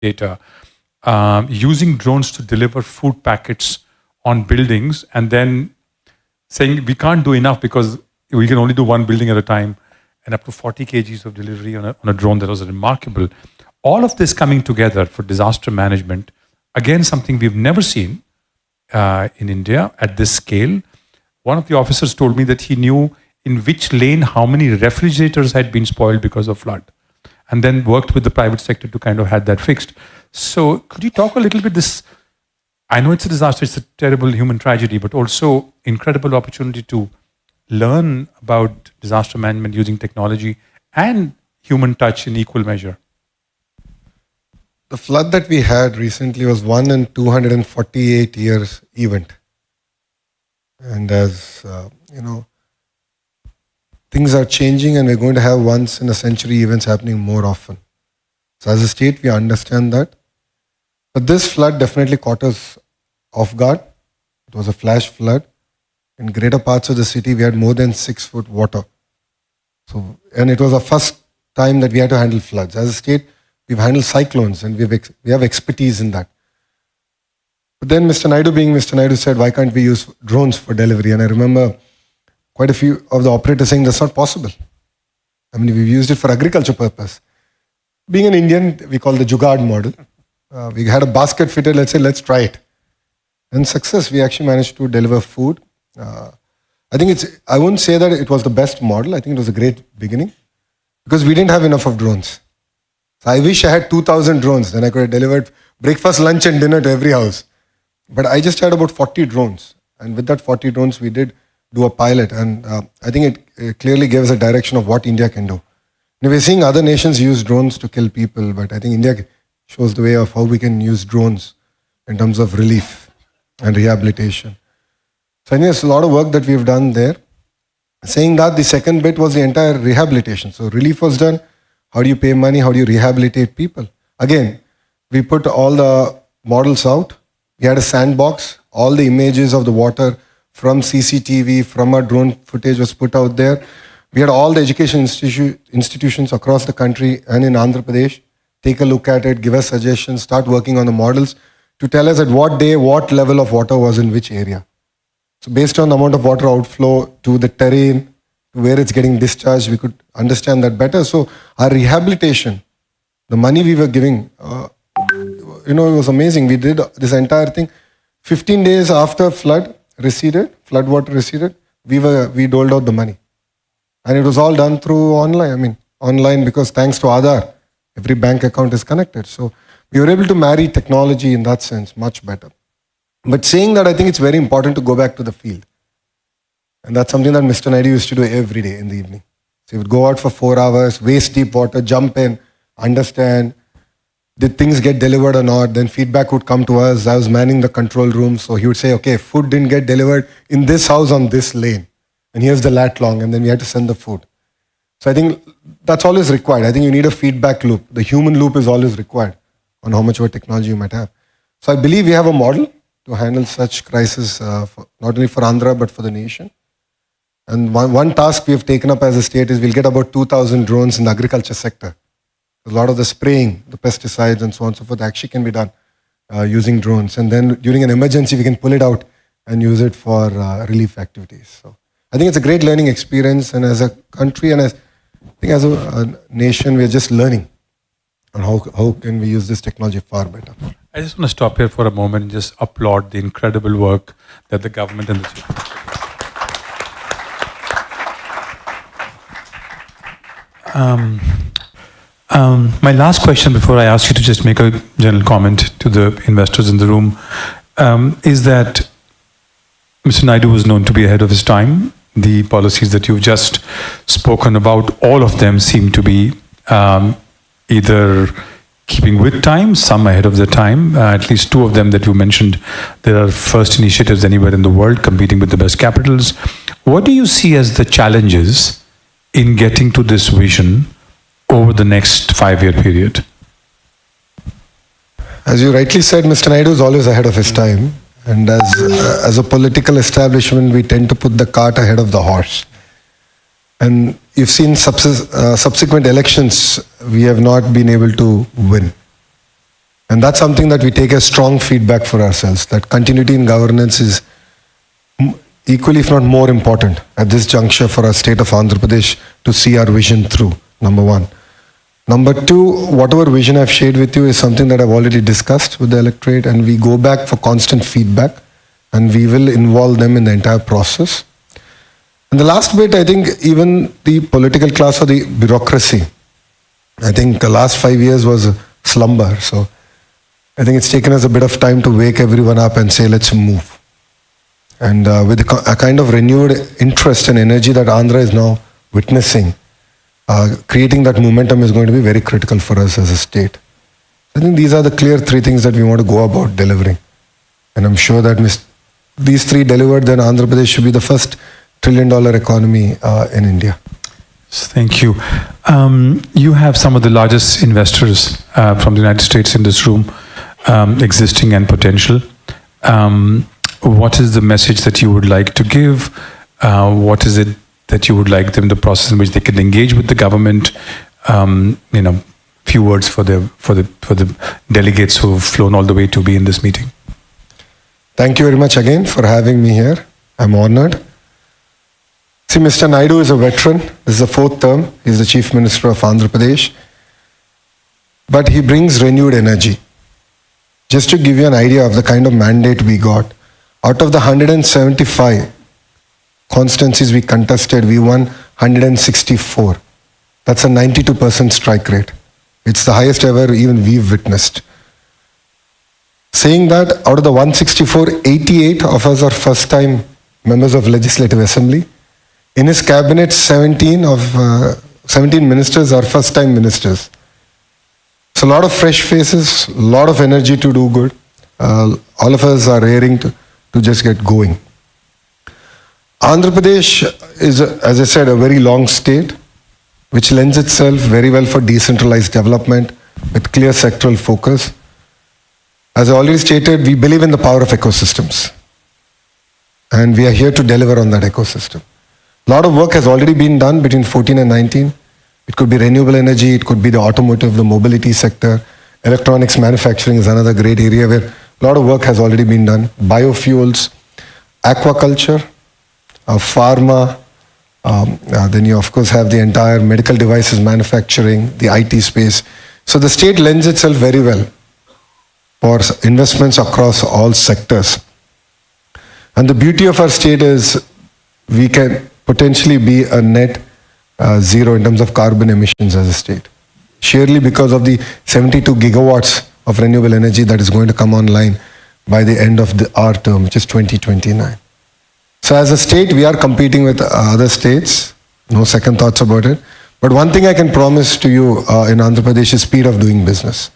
data, using drones to deliver food packets on buildings, and then saying we can't do enough because we can only do one building at a time, and up to 40 kgs of delivery on a drone. That was remarkable. All of this coming together for disaster management, again, something we've never seen in India at this scale. One of the officers told me that he knew in which lane how many refrigerators had been spoiled because of flood, and then worked with the private sector to kind of have that fixed. So could you talk a little bit this, I know it's a disaster, it's a terrible human tragedy, but also incredible opportunity to learn about disaster management using technology and human touch in equal measure. The flood that we had recently was 1 in 248 years event. And as things are changing, and we're going to have once in a century events happening more often. So as a state, we understand that. But this flood definitely caught us off guard. It was a flash flood. In greater parts of the city, we had more than 6 foot water. And it was the first time that we had to handle floods. As a state, we've handled cyclones, and we have expertise in that. But then Mr. Naidu, being Mr. Naidu, said, why can't we use drones for delivery? And I remember quite a few of the operators saying that's not possible. I mean, we've used it for agriculture purpose. Being an Indian, we call the Jugaad model. We had a basket fitted, let's say, let's try it. And success, we actually managed to deliver food. I wouldn't say that it was the best model. I think it was a great beginning because we didn't have enough of drones. So I wish I had 2,000 drones. Then I could have delivered breakfast, lunch and dinner to every house. But I just had about 40 drones. And with that 40 drones, we did do a pilot. And I think it clearly gives a direction of what India can do. Now we're seeing other nations use drones to kill people. But I think India shows the way of how we can use drones in terms of relief and rehabilitation. So I think there's a lot of work that we've done there. Saying that, the second bit was the entire rehabilitation. So relief was done. How do you pay money? How do you rehabilitate people? Again, we put all the models out. We had a sandbox. All the images of the water from CCTV, from our drone footage was put out there. We had all the education institutions across the country and in Andhra Pradesh take a look at it, give us suggestions, start working on the models to tell us at what day, what level of water was in which area. So based on the amount of water outflow to the terrain, to where it's getting discharged, we could understand that better. So our rehabilitation, the money we were giving, it was amazing. We did this entire thing. 15 days after flood water receded, we doled out the money. And it was all done through online. Online because thanks to Aadhaar, every bank account is connected. So we were able to marry technology in that sense much better. But saying that, I think it's very important to go back to the field. And that's something that Mr. Naidu used to do every day in the evening. So he would go out for 4 hours, waist deep water, jump in, understand, did things get delivered or not? Then feedback would come to us. I was manning the control room. So he would say, okay, food didn't get delivered in this house on this lane. And here's the lat long. And then we had to send the food. So I think that's always required. I think you need a feedback loop. The human loop is always required on how much of a technology you might have. So I believe we have a model to handle such crisis, not only for Andhra, but for the nation. And one task we have taken up as a state is we'll get about 2,000 drones in the agriculture sector. A lot of the spraying, the pesticides and so on and so forth actually can be done using drones. And then during an emergency, we can pull it out and use it for relief activities. So I think it's a great learning experience. And as a country and as a nation, we're just learning on how can we use this technology far better. I just want to stop here for a moment and just applaud the incredible work that the government and the my last question before I ask you to just make a general comment to the investors in the room is that Mr. Naidu was known to be ahead of his time. The policies that you've just spoken about, all of them seem to be either keeping with time, some ahead of their time. At least 2 of them that you mentioned, there are first initiatives anywhere in the world competing with the best capitals. What do you see as the challenges in getting to this vision over the next 5-year period? As you rightly said, Mr. Naidu is always ahead of his time. And as a political establishment, we tend to put the cart ahead of the horse. And you've seen subsequent elections, we have not been able to win. And that's something that we take as strong feedback for ourselves, that continuity in governance is equally, if not more important at this juncture for our state of Andhra Pradesh to see our vision through, number one. Number two, whatever vision I've shared with you is something that I've already discussed with the electorate, and we go back for constant feedback and we will involve them in the entire process. And the last bit, I think even the political class or the bureaucracy, I think the last 5 years was a slumber. So I think it's taken us a bit of time to wake everyone up and say, let's move. And with a kind of renewed interest and energy that Andhra is now witnessing, creating that momentum is going to be very critical for us as a state. I think these are the clear three things that we want to go about delivering. And I'm sure that these three delivered, then Andhra Pradesh should be the first $1 trillion economy in India. Thank you. You have some of the largest investors from the United States in this room, existing and potential. What is the message that you would like to give? What is it that you would like them, the process in which they can engage with the government? Few words for the delegates who have flown all the way to be in this meeting. Thank you very much again for having me here. I'm honored. See, Mr. Naidu is a veteran. This is the fourth term. He's the Chief Minister of Andhra Pradesh. But he brings renewed energy. Just to give you an idea of the kind of mandate we got, out of the 175 constituencies we contested, we won 164. That's a 92% strike rate. It's the highest ever even we've witnessed. Saying that, out of the 164, 88 of us are first-time members of Legislative Assembly. In his cabinet, 17 ministers are first-time ministers. So a lot of fresh faces, a lot of energy to do good. All of us are raring to just get going. Andhra Pradesh is, as I said, a very long state, which lends itself very well for decentralized development with clear sectoral focus. As I already stated, we believe in the power of ecosystems. And we are here to deliver on that ecosystem. A lot of work has already been done between 14 and 19. It could be renewable energy, it could be the automotive, the mobility sector. Electronics manufacturing is another great area where a lot of work has already been done. Biofuels, aquaculture, pharma, then you of course have the entire medical devices manufacturing, the IT space. So the state lends itself very well for investments across all sectors. And the beauty of our state is we can potentially be a net zero in terms of carbon emissions as a state. Sheerly because of the 72 gigawatts of renewable energy that is going to come online by the end of our term, which is 2029. So as a state, we are competing with other states, no second thoughts about it. But one thing I can promise to you in Andhra Pradesh is speed of doing business.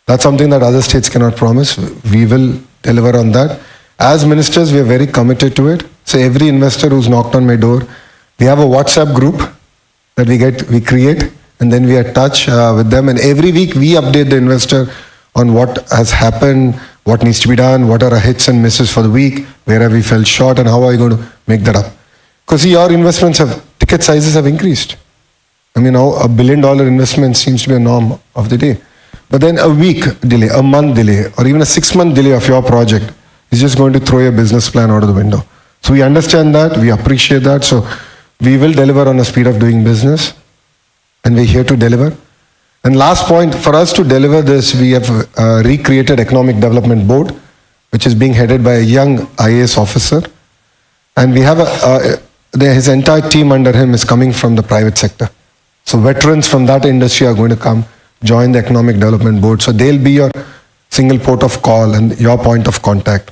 That's something that other states cannot promise. We will deliver on that. As ministers, we are very committed to it. So every investor who's knocked on my door, we have a WhatsApp group that we create, and then we are in touch with them. And every week we update the investor on what has happened, what needs to be done, what are our hits and misses for the week, where have we fell short, and how are you going to make that up? Because your investments ticket sizes have increased. I mean, now $1 billion investment seems to be a norm of the day. But then a week delay, a month delay, or even a 6-month delay of your project is just going to throw your business plan out of the window. So we understand that, we appreciate that. So we will deliver on the speed of doing business, and we're here to deliver. And last point, for us to deliver this, we have recreated Economic Development Board, which is being headed by a young IAS officer. And we have his entire team under him is coming from the private sector. So veterans from that industry are going to come join the Economic Development Board. So they'll be your single port of call and your point of contact.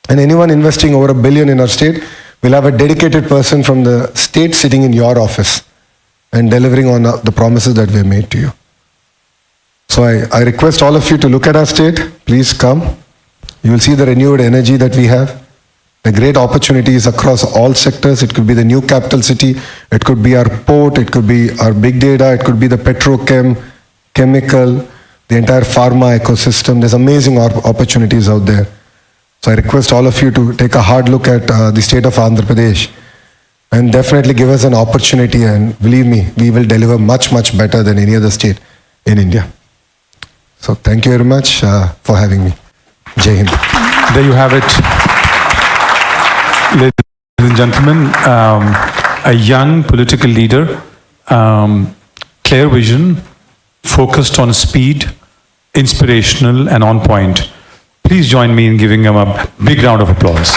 And anyone investing over $1 billion in our state will have a dedicated person from the state sitting in your office and delivering on the promises that we have made to you. So I request all of you to look at our state. Please come. You will see the renewed energy that we have. The great opportunities across all sectors. It could be the new capital city. It could be our port. It could be our big data. It could be the petrochem, chemical, the entire pharma ecosystem. There's amazing opportunities out there. So I request all of you to take a hard look at the state of Andhra Pradesh and definitely give us an opportunity, and believe me, we will deliver much, much better than any other state in India. So thank you very much for having me. Jai Hind. There you have it, ladies and gentlemen. A young political leader, clear vision, focused on speed, inspirational and on point. Please join me in giving him a big round of applause.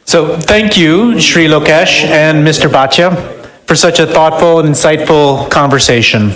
So thank you, Shri Lokesh and Mr. Bhatia, for such a thoughtful and insightful conversation.